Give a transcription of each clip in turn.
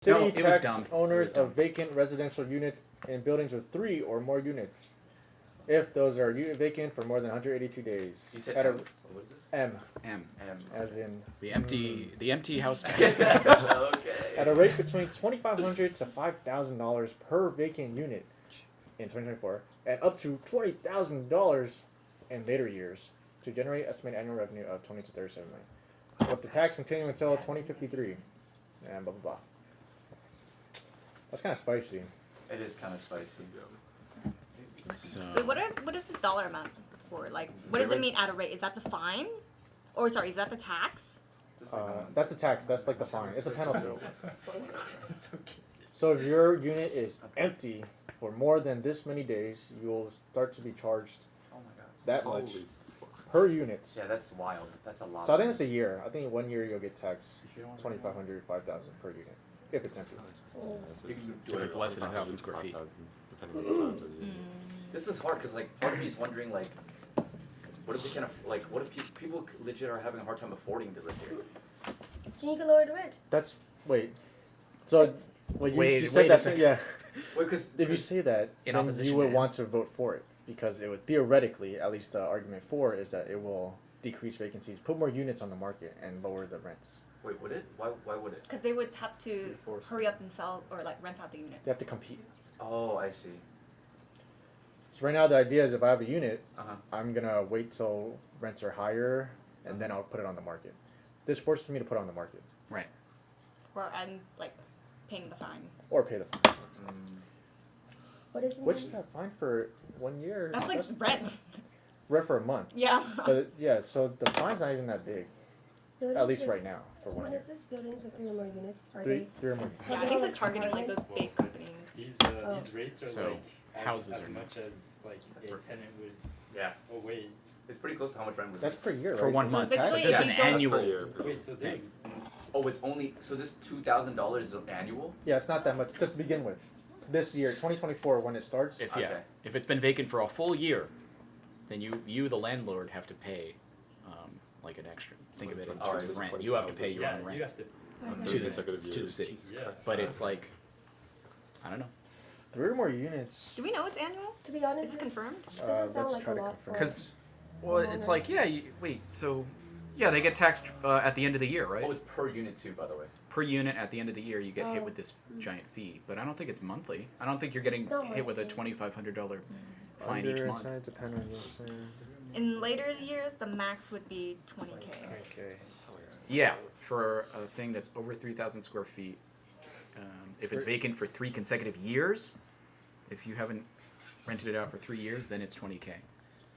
City it was tax dumb. owners of vacant residential units in buildings with 3 or more units, if those are vacant for more than 182 days. You said at a, what was this? M, M. as in The empty house. Okay. at a rate between $2,500 to $5,000 per vacant unit in 2024, and up to $20,000 in later years to generate estimated annual revenue of 20 to 37 million, with the tax continuing until 2053, and blah blah blah. That's kind of spicy. It is kind of spicy. So, Wait, what is the dollar amount for? Like, what does it mean at a rate? Is that the fine? Or sorry, is that the tax? That's the tax. That's like the fine. It's a penalty. So if your unit is empty for more than this many days, you'll start to be charged Oh my god. that much per unit. Yeah, that's wild. That's a lot. So I think it's a year. I think 1 year you'll get taxed 2,500, 5,000 per unit if it's empty. You can do if it it's less than 1,000 square feet. This is hard because like part of me is wondering like, what if they can what if people legit are having a hard time affording to live here? Then you can lower the rent. That's wait. So when you Wait said a that, second. yeah. Wait, because If you say that, In then opposition you to would him. want to vote for it because it would theoretically, at least the argument for is that it will decrease vacancies, put more units on the market, and lower the rents. wait, would it? Why would it? Because they would have to Force. hurry up and sell or like rent out the unit. They have to compete. Oh, I see. So right now the idea is if I have a unit, Uh-huh. I'm gonna wait till rents are higher, and then I'll put it on the market. This forces me to put it on the market Right. Or I'm like paying the fine. or pay the fine. What does it Which mean? is that fine for 1 year? That's like rent. rent for a month. Yeah. But yeah, so the fine's not even that big, Buildings at least with- right now for 1 When year. is this buildings with 3 or more units? Are Three or more. Yeah, I think it's targeting like those big companies. These Oh. these rates are So, like houses as are much as like a tenant would. Yeah, Oh wait, it's pretty close to how much rent would. That's per year, For right? 1 month. Basically, This is if an you don't- annual. wait. So they thing. Oh, it's only so this $2,000 is annual. Yeah, it's not that much. Just to begin with, this year, 2024, when it starts. If Okay. if it's been vacant for a full year, then you the landlord have to pay like an extra. Think of it All right, as it's rent. You have to pay your yeah, own rent you have to. to the city. Yeah. But it's like, I don't know. 3 or more units. Do we know it's annual? To be Is honest, it this confirmed? doesn't sound let's like try a to lot confirm for Because, well, it's like, yeah, yeah, they get taxed at the end of the year, right? Oh, it's per unit too, by the way. Per unit at the end of the year, you get hit Oh. with this giant fee. But I don't think it's monthly. I don't think you're getting It's not hit with a monthly. $2,500 fine each Under month. inside, depend on this. In later years, the max would be 20K. Okay. Yeah, for a thing that's over 3,000 square feet. If it's vacant for 3 consecutive years, if you haven't rented it out for 3 years, then it's 20K.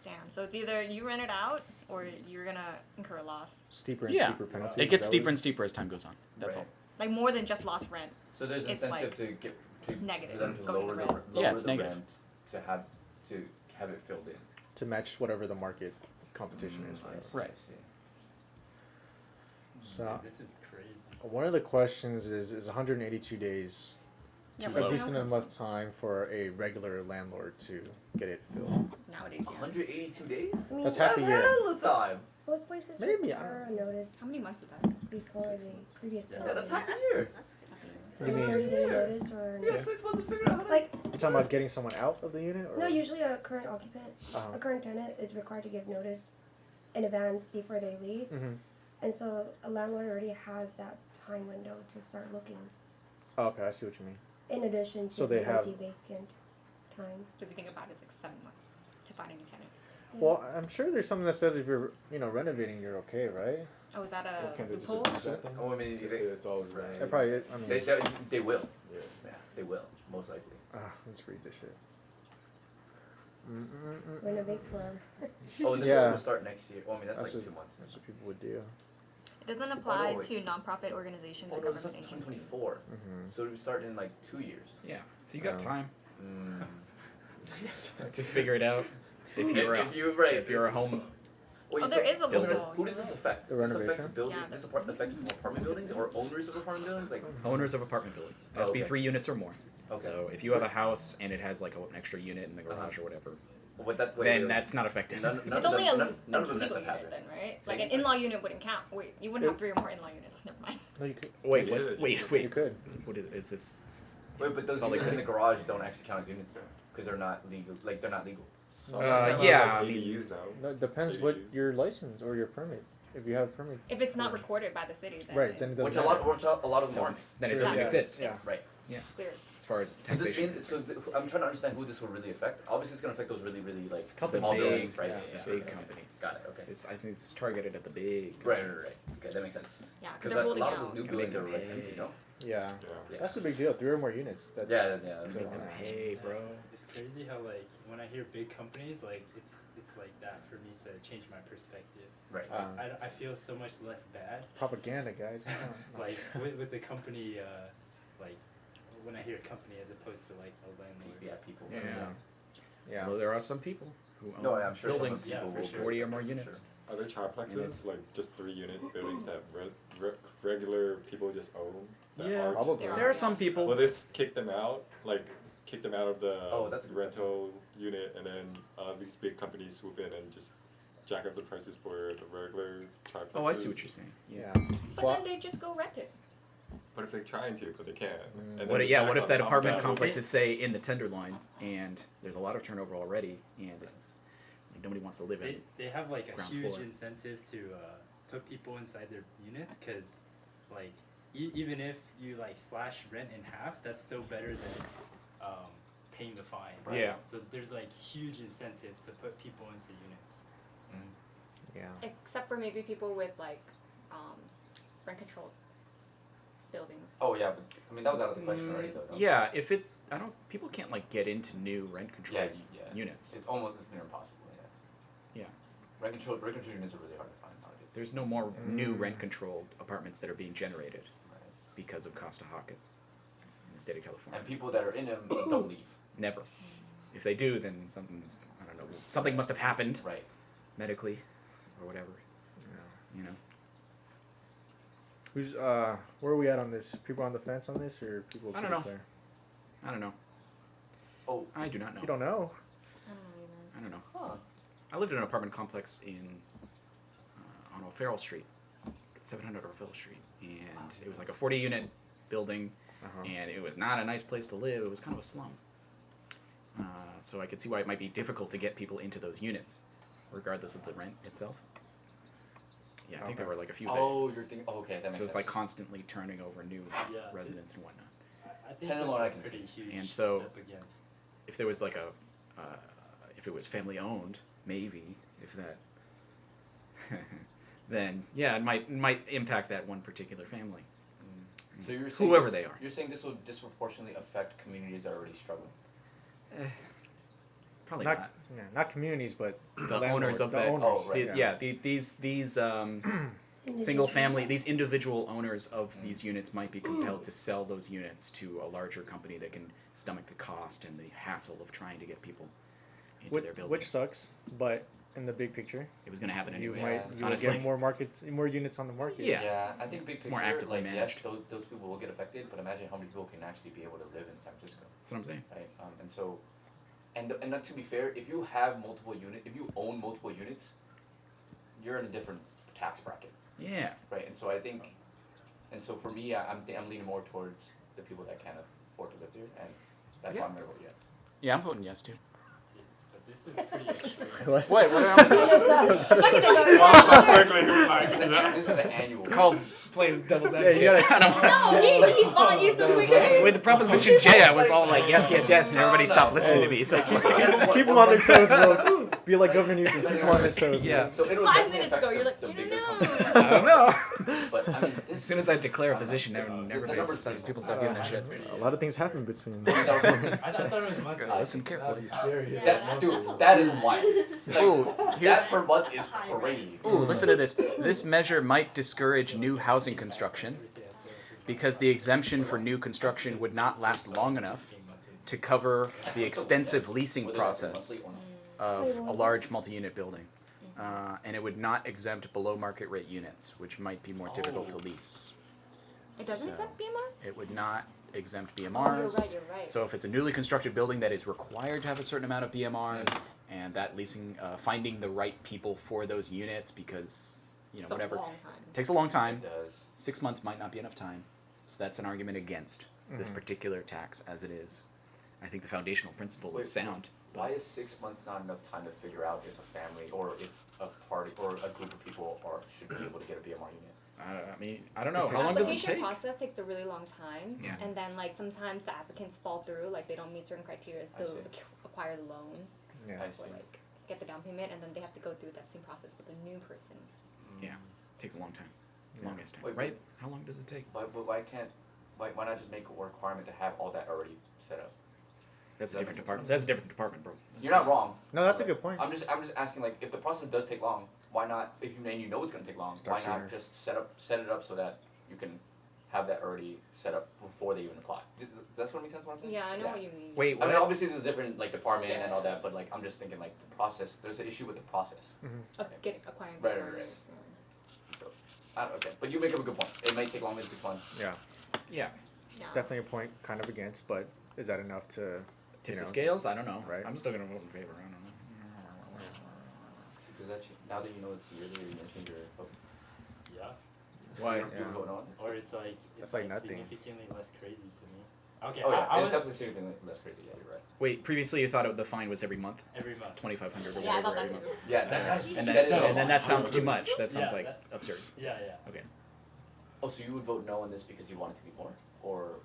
Damn. So it's either you rent it out or you're gonna incur a loss. Steeper and Yeah. steeper penalties. It gets is that steeper what and steeper as time goes on. That's Right. all. Like more than just lost rent. So there's It's incentive like to get to negative, for them to going lower the the rent. Yeah, it's the negative. rent to have it filled in. to match whatever the market competition is. I Right. see, Right. I see. So This is crazy. one of the questions is 182 days Yeah, Too but low. a you decent know, enough time for a regular landlord to get it filled? nowadays. Yeah. 182 days? I mean, That's half a That's year. hella time. most places Maybe, I require a don't notice How many months is that? before the previous Yeah, tenant that's leaves. half a year. You mean- 30-day notice or Yeah, 6 months to figure out how to. like You're talking about getting someone out of the unit, or no, usually a current occupant, Uh-huh. a current tenant is required to give notice in advance before they leave, Mhm. and so a landlord already has that time window to start looking. Oh, okay, I see what you mean. In addition to So they the have- empty vacant time. So if you think about it, it's like 7 months to find a new tenant. Yeah. Well, I'm sure there's something that says if you're renovating, you're okay, right? Oh, is that Well, a can't they just loophole? abuse that then? Oh, I mean, Just they- say it's all right. right. That probably. I mean, They will. Yeah. Yeah, they will, most likely. let's read this shit. Renovate forever. Oh, this Yeah. will start next year. Oh, I mean, that's like what, 2 months. That's what people would do. It doesn't apply wait. to nonprofit organizations Oh, or no, it starts government in agencies. 2024. Mm-hmm. So it would start in like 2 years. Yeah. So you got Oh. time Mm. to figure it out. If you're if a home. Wait, Oh, there is a builders- loophole. Who does this affect? The This affects renovation? building. Yeah, This affects apartment buildings or owners of apartment buildings. Like Owners of apartment buildings. It has to be okay. 3 units or more. okay. So if you have a house and it has like an extra unit in the garage or whatever, With that, then that's not affected. None It's of only them, a none of them legal necessarily unit have then, it. right? Say Like an again, in-law unit wouldn't count. Wait, you wouldn't have 3 or more in-law units. Never mind. No, you could. Wait, Yeah, what? Wait, you wait. You could. What is this? Wait, but those Salt Lake units in the City. garage don't actually count as units though, because they're not legal. Like they're not legal. Some Uh, kind of yeah, I like mean- ADUs now. No, it depends Maybe what use. your license or your permit. If you have a permit. If it's not recorded by the city, then Right, then it doesn't Which matter. a lot of them aren't. Then it Sure, doesn't yeah. exist. Yeah. Right. clear. As far as So this taxation. means, I'm trying to understand who this will really affect. Obviously, it's going to affect those really, really like Companies. small Big, buildings, right? yeah, big okay. companies. Got it. Okay. I think it's targeted at the big. Right. Okay, that makes sense. Yeah, because Because they're a holding lot of out. those new Gonna make buildings are them like pay. empty, no? Yeah. Yeah. That's a big deal. 3 or more units. That's, Yeah. Make So, them pay, bro. It's crazy how like when I hear big companies, like it's like that for me to change my perspective. Right. I feel so much less bad. Propaganda, guys. Come on. Like with the company, like when I hear company as opposed to like a landlord. Yeah, people. Yeah. Yeah. Well, there are some people who own No, I'm sure some buildings of the people Yeah, for will sure. 40 or more units. Are there triplexes, Units. like just 3-unit buildings that regular people just own? That Yeah. aren't- Probably. There There are some people. Will this kick them out? Like kick them out of the Oh, that's a good rental unit, and then these big companies swoop in and just jack up the prices for the regular triplexes? Oh, I see what you're saying. Yeah. But Well- then they just go rent it. What if they're trying to, but they can't? And then What? the Yeah. tax What if on that top of apartment that- complex is say in the Tenderloin, and there's a lot of turnover already, and it's like, nobody wants to live in it. They have like a Ground huge floor. incentive to put people inside their units because like even if you like slash rent in half, that's still better than paying the fine. Right. Yeah. So there's like huge incentive to put people into units. Yeah. Except for maybe people with like rent controlled buildings. Oh yeah, but I mean that was out of the question already though. no? Yeah. If it, I don't. People can't like get into new rent control Yeah. units. It's almost near impossible. Yeah. Yeah. Rent control units are really hard to find nowadays. There's no more new rent controlled apartments that are being generated Right. because of Costa-Hawkins in the state of California. And people that are in them don't leave. Never. If they do, then something, I don't know, something must have happened Right. medically or whatever. You know. Who's where are we at on this? People on the fence on this, or people? I don't pretty know. clear? I don't know. Oh. I do not know. You don't know. I don't know either. I don't know. Huh. I lived in an apartment complex on O'Farrell Street, 700 O'Farrell Street, and it was like a 40-unit building, Uh-huh. and it was not a nice place to live. It was kind of a slum. So I could see why it might be difficult to get people into those units, regardless of the rent itself. Yeah, I think there Okay. were like a few. Oh, you're thinking. Oh, okay, that makes So it's sense. like constantly turning over new Yeah. residents and whatnot. I think Tenderloin, that's I a can pretty see. huge And so- step against. If there was like if it was family owned, maybe if that, then yeah, it might impact that one particular family, So you're saying whoever this, they are. You're saying this will disproportionately affect communities that are already struggling. Probably Not, not. yeah, not communities, but The landlords, owners of the that. owners. Oh, right. Yeah, these single family, these individual owners of these units might be compelled to sell those units to a larger company that can stomach the cost and the hassle of trying to get people into their building. Which sucks, but in the big picture, It was going to happen you anyway. might you will honestly. get more units on the market. Yeah. I think big It's picture, more actively like managed. yes, those people will get affected, but imagine how many people can actually be able to live in San Francisco, That's what I'm saying. right? And so, and not to be fair, if you have multiple if you own multiple units, you're in a different tax bracket, Yeah. right? And so I think, and so for me, I'm leaning more towards the people that can afford to live there, and that's why I'm gonna vote yes. Yeah, I'm voting yes too. But this is pretty extreme. What? What? This is the annual. It's called playing devil's Yeah, advocate. you gotta- I don't know. No, he's bought you some quicker. With the Proposition J, I was all like, yes, yes, yes, and everybody stopped listening to me. So it's like, Keep them on their toes, bro. Be like Governor Newsom. Keep them on their toes. Yeah. So it'll 5 definitely minutes affect ago, you're like, the you bigger don't companies. know. I don't know. But I mean, As soon as I declare a position, never the numbers face, say people no. stop giving a shit. A lot of things happen between. I thought it was monthly. Listen carefully. That, dude, that is wild. Like, Ooh, here's that per month is crazy. ooh, listen to this. This measure might discourage new housing construction because the exemption for new construction would not last long enough to cover the extensive leasing Whether that's a process monthly one. of a large multi-unit building. And it would not exempt below market rate units, which might be more difficult to lease. It doesn't So, accept BMRs? It would not exempt Oh, BMRs. you're right. So if it's a newly constructed building that is required to have a certain amount of BMRs, and that leasing, finding the right people for those units because It's whatever a long time. takes a long time. It does. 6 months might not be enough time, so that's an argument against this particular tax as it is. I think the foundational principle Wait, is sound. Why is 6 months not enough time to figure out if a family or if a party or a group of people should be able to get a BMR unit? I mean, I don't know. It How takes- long does it Application take? process takes a really long time, Yeah. and then like sometimes the applicants fall through, like they don't meet certain criteria I to see. acquire the loan Yeah. I or see. like get the down payment, and then they have to go through that same process with a new person. Yeah, it takes a long time. Yeah. Longest time, Wait, right? How long does it take? Why not just make a requirement to have all that already set up? That's a That different makes department. sense. That's a different department, bro. You're not wrong. No, that's a good point. I'm just asking, like, if the process does take long, why not? If you know it's gonna take long, Start why not sooner. just set it up so that you can have that already set up before they even apply? Does that sort of make sense? What I'm saying? Yeah, I know what you mean. Wait, I what? mean, obviously this is a different like department and all Yeah. that, but like I'm just thinking like the process. There's an issue with the process. Of acquiring Right, the right, loan. right. So, okay, but you make up a good point. It may take longer than 6 months. Yeah, Yeah. Yeah. definitely a point kind of against, but is that enough to, Tip you know, the scales? I don't know. right? I'm still gonna vote in favor. I don't know. Does that now that you know it's yearly, you're gonna change your vote? Yeah. Why? You Yeah. vote no? Or it's like That's like nothing. significantly less crazy to me. Okay, Oh yeah, I it's would definitely significantly less crazy. Yeah, you're right. Wait, previously you thought the fine was every month, every month. 2,500 or Yeah, I whatever. thought that every too. month. Yeah, that's And that then, is and then that a lot. sounds too much. That sounds Yeah, like that- absurd. Yeah, yeah. Okay. Oh, so you would vote no on this because you want it to be more, or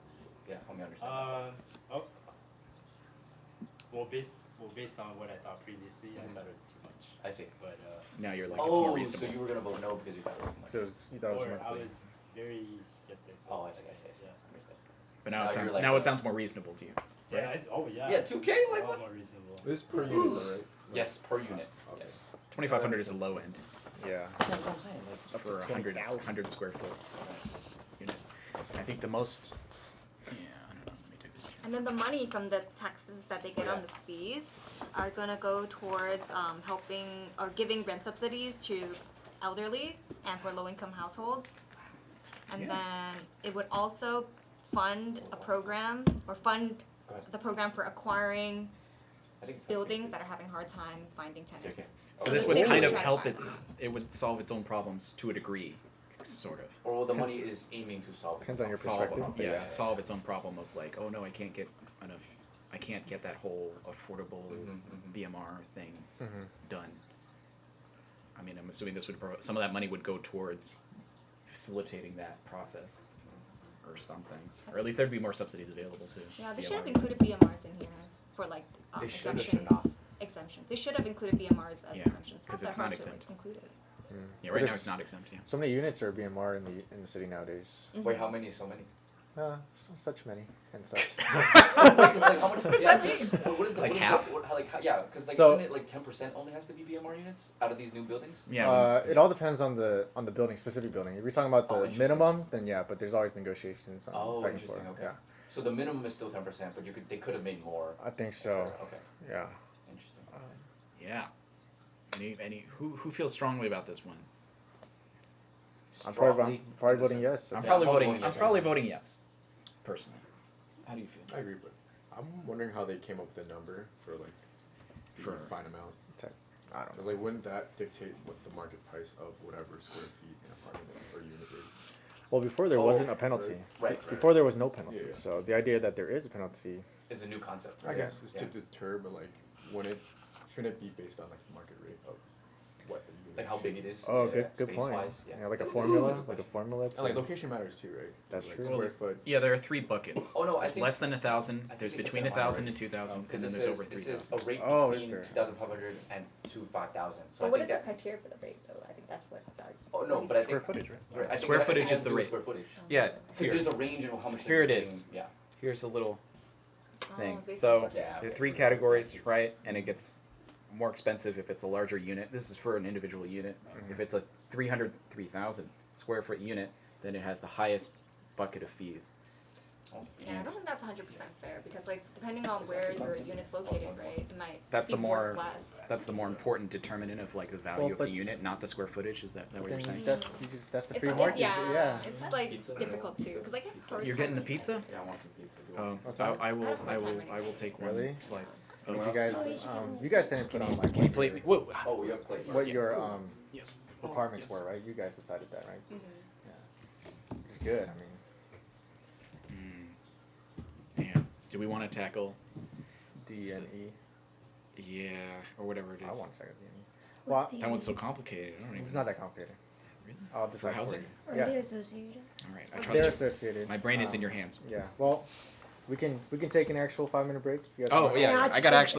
yeah, help me understand. Oh. Well, based on what I thought previously, I thought it was too much. I see. But Now you're like it's more Oh, reasonable. so you were gonna vote no because you thought it was too much. so it was, you thought it was or I monthly. was very skeptical. Oh, I see. Yeah. Understand. But now, Now it you're sounds, like, now it sounds more reasonable to you. Yeah. Right? Yeah. Yeah, 2K, It's like a lot what? more reasonable. This per unit, though, right? Yes, per unit. Okay. Yes. 2,500 is the low end Yeah. That's what I'm saying. Like, Up to for a 20,000. 100 square foot unit. I think the most. Yeah, I don't know. Let me take this. And then the money from the taxes that they get on the fees are gonna go towards helping or giving rent subsidies to elderly and for low-income households. And Yeah. then it would also fund a program or fund Go ahead. the program for acquiring I think it's buildings that are having a hard time finding tenants. Okay. So So this the would city kind would of try to help buy them. it would solve its own problems to a degree, sort of. Or the money is aiming to solve. Depends on your Solve, perspective. yeah, to solve its own problem of like, oh no, I can't get enough, I can't get that whole affordable BMR thing Mhm. done. I mean, I'm assuming this would some of that money would go towards facilitating that process or something, or at least there'd be more subsidies available too. Yeah, they BMR should have units. included BMRs in here for like They should or should exemptions. not? Exemptions. They should have included BMRs as Yeah, exemptions. 'cause that it's hard not to, like, exempt. include it. Yeah, But right now there's it's not exempt. Yeah. So many units are BMR in the city nowadays. Wait, how many? So many? Such many and such. Wait, 'cause, like, how much? What does yeah, that mean? What is the Like what is half? The, what, how, like, how, yeah, because like So- isn't it like 10% only has to be BMR units out of these new buildings? Yeah. It all depends on the building, specific building. If you're talking about Oh, the interesting. minimum, then yeah, but there's always negotiations on Oh, back and interesting. forth. Okay. Yeah, So the minimum is still 10%, but they could have made more. I think so. Okay. Yeah. Interesting. Yeah. Who feels strongly about this one? I'm Strongly- probably voting yes. I'm Yeah, probably I'm voting. voting I'm yes. probably voting yes. Personally, how do you feel? I agree, but I'm wondering how they came up with the number for like the For- fine amount. I don't know. Because like, wouldn't that dictate what the market price of whatever square feet an apartment or unit is? Well, before there Oh, wasn't a penalty. Right. Before there was no penalty. Yeah. So the idea that there is a penalty. It's a new concept. I Right? guess. It's Yeah. to deter, but like, shouldn't it be based on like the market rate of what the unit Like how should big be? it is. Oh, yeah, good point. space-wise, yeah. Like a It's formula, good like a question. formula. And like to- location matters too, right? That's Like, true. Square foot. Yeah, there are 3 buckets. Oh no, I There's think less than 1,000. think There's they hit between that one 1,000 already. and 2,000, because and then it there's says over it 3,000. says a rate Oh, is between there? 2,500 and to 5,000. So But I what think is the that. criteria for the rate, though? I think that's what. Oh no, but I Square think. footage, right? Right, I think Square that- I think footage it is has the to do with rate. Square footage. Yeah, Because here. there's a range in how much. Here they're it is. getting- Yeah. Here's a little thing. based So on- Yeah. there are okay. 3 categories, right? And it gets more expensive if it's a larger unit. This is for an individual unit. If it's a 3,000 square foot unit, then it has the highest bucket of fees. Yeah, I don't think that's 100% fair because like depending on where your unit's located, right, it might That's be the more- worth less. That's the more important determinant of like the value Well, of the but- unit, not the square footage. Is that what you're Then saying? that's the It's free a- market. yeah, it's like difficult too because like You're getting the pizza? Yeah, I want some pizza. Do you Oh, want What's that? I will. I don't I have will. time I will take one Really? slice. Would Anyone you else? guys, Oh, you should you guys didn't put on like Can you what plate your- me? Whoa. some? Oh, we have a plate. what Yeah. your Yes. requirements yes. were, right? You guys decided that, right? Mhm. Yeah, it's good. I mean, Yeah. Do we want to tackle? D and E. Yeah, or whatever it is. I want to check D and E. What's Well, the That one's so other? complicated. I don't even. it's not that complicated. Really? I'll decide housing? for Are you. they Yeah, associated? All right. I They're trust they're you. associated. My brain is in Um, your hands. Yeah. Well, we can take an actual 5-minute break. You guys Oh want? yeah. Yeah, I it's gotta good. actually.